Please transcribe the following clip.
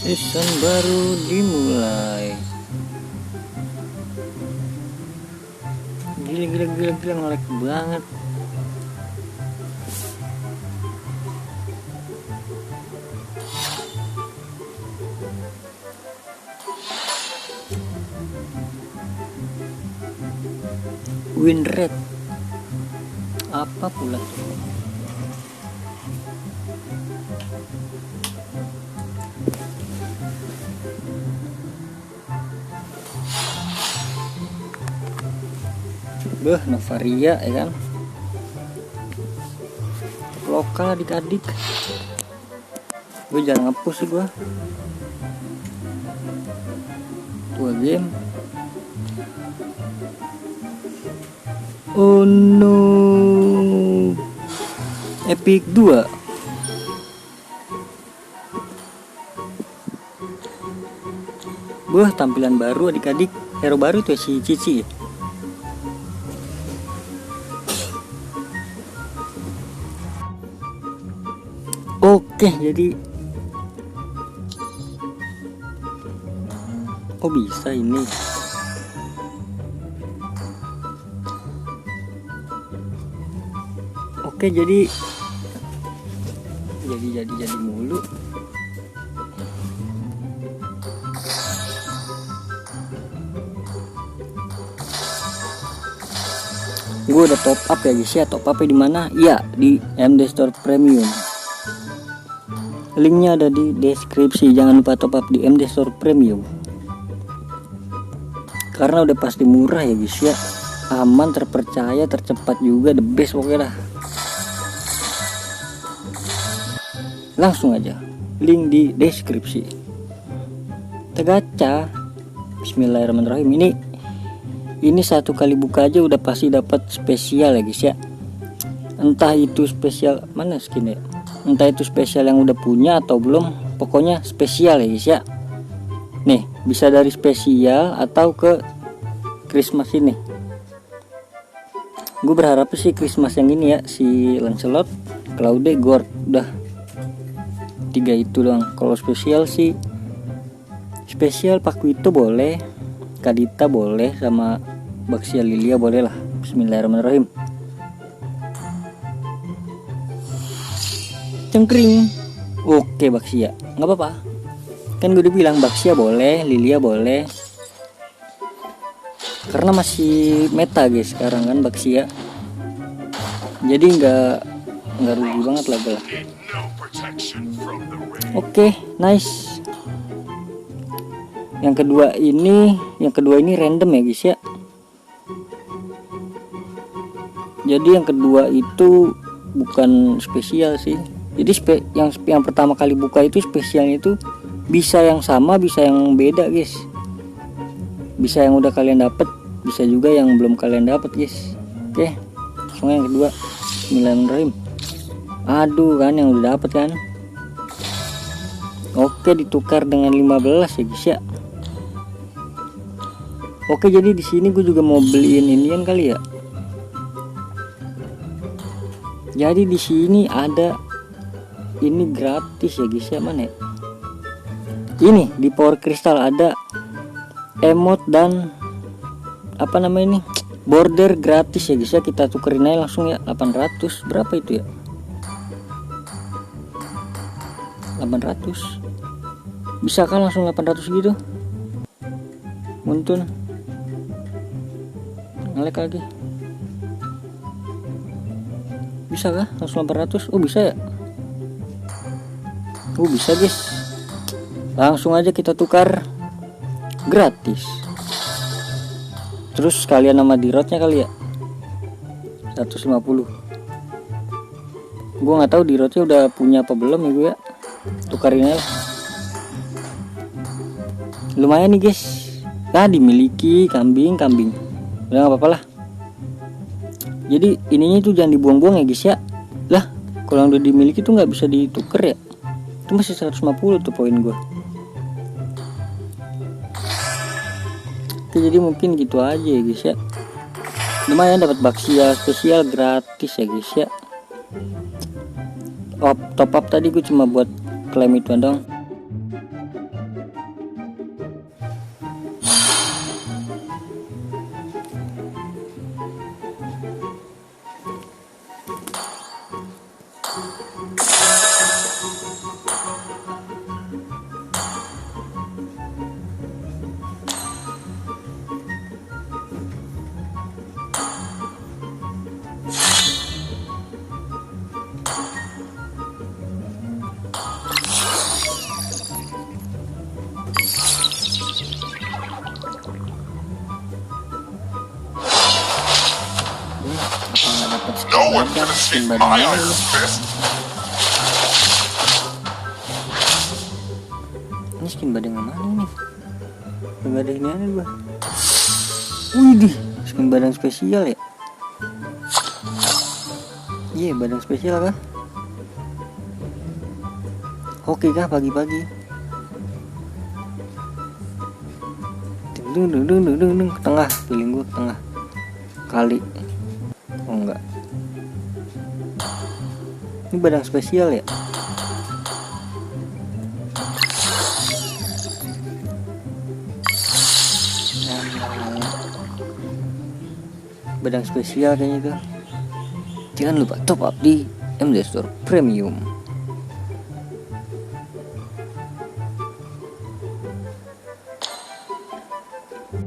Season baru dimulai. Gila ngelek banget. Win rate apa pula tuh? Novaria ya kan, lokal adik-adik. Gue jarang ngepush sih gue. 2 game. Oh no, Epic 2. Tampilan baru adik-adik, hero baru tuh si Cici. Oke, jadi bisa ini. Oke, jadi mulu. Gue udah top up ya guys ya. Top upnya di mana? Ya, di MD Store Premium. Linknya ada di deskripsi. Jangan lupa top up di MD Store Premium, karena udah pasti murah ya guys ya. Aman, terpercaya, tercepat juga, the best pokoknya dah. Langsung aja, link di deskripsi. Kita gacha. Bismillahirrahmanirrahim. Ini satu kali buka aja udah pasti dapat spesial ya guys ya. Entah itu spesial mana skinnya, entah itu spesial yang udah punya atau belum, pokoknya spesial ya guys ya. Nih, bisa dari spesial atau ke Christmas ini. Gue berharap sih Christmas yang ini ya, si Lancelot, Claude, Gord, udah 3 itu doang. Kalau spesial sih, spesial Pakuito boleh, Kadita boleh, sama Baxia Lilia boleh lah. Bismillahirrahmanirrahim. Cengkring. Oke, Baxia nggak apa-apa, kan gue udah bilang Baxia boleh, Lilia boleh, karena masih meta guys sekarang kan Baxia. Jadi nggak rugi banget lah gue. Oke, nice. Yang kedua ini random ya guys ya. Jadi yang kedua itu bukan spesial sih. Jadi yang pertama kali buka itu spesialnya itu bisa yang sama, bisa yang beda guys. Bisa yang udah kalian dapet, bisa juga yang belum kalian dapet guys. Oke, langsung yang kedua. Bismillahirrahmanirrahim. Aduh kan yang udah dapet kan. Oke, ditukar dengan 15 ya guys ya. Oke, jadi di sini gue juga mau beliin inian kali ya. Jadi di sini ada ini gratis ya guys ya, mana ya? Ini di Power Crystal ada emote dan apa namanya ini, border gratis ya guys ya. Kita tukerin aja langsung ya, 800. Berapa itu ya? 800. Bisa kan langsung 800 gitu? Muntun. Ngelek lagi. Bisa kah langsung 800? Oh bisa ya? Oh bisa guys. Langsung aja kita tukar gratis. Terus sekalian nama dirotnya kali ya, 150. Gue nggak tahu dirotnya udah punya apa belum ya gue ya. Tukarin aja. Lumayan nih guys. Nah, dimiliki kambing. Udah nggak apa-apa lah. Jadi ininya itu jangan dibuang-buang ya guys ya. Lah, kalau yang udah dimiliki tuh nggak bisa dituker ya. Itu masih 150 tuh poin gue. Oke, jadi mungkin gitu aja ya guys ya. Lumayan dapat Baxia spesial gratis ya guys ya. Top up tadi gue cuma buat klaim itu dong. Apa nggak dapat skin badannya ini? Ini skin badan yang mana nih? Nggak ada ini aneh gua. Widih, skin badan spesial ya? Iya, badan spesial kah? Oke kah pagi-pagi? Dung, ke tengah, pilih gua ke tengah. Kali. Oh enggak. Ini badan spesial ya? Badang spesial kayaknya tuh. Jangan lupa top up di MD Store Premium.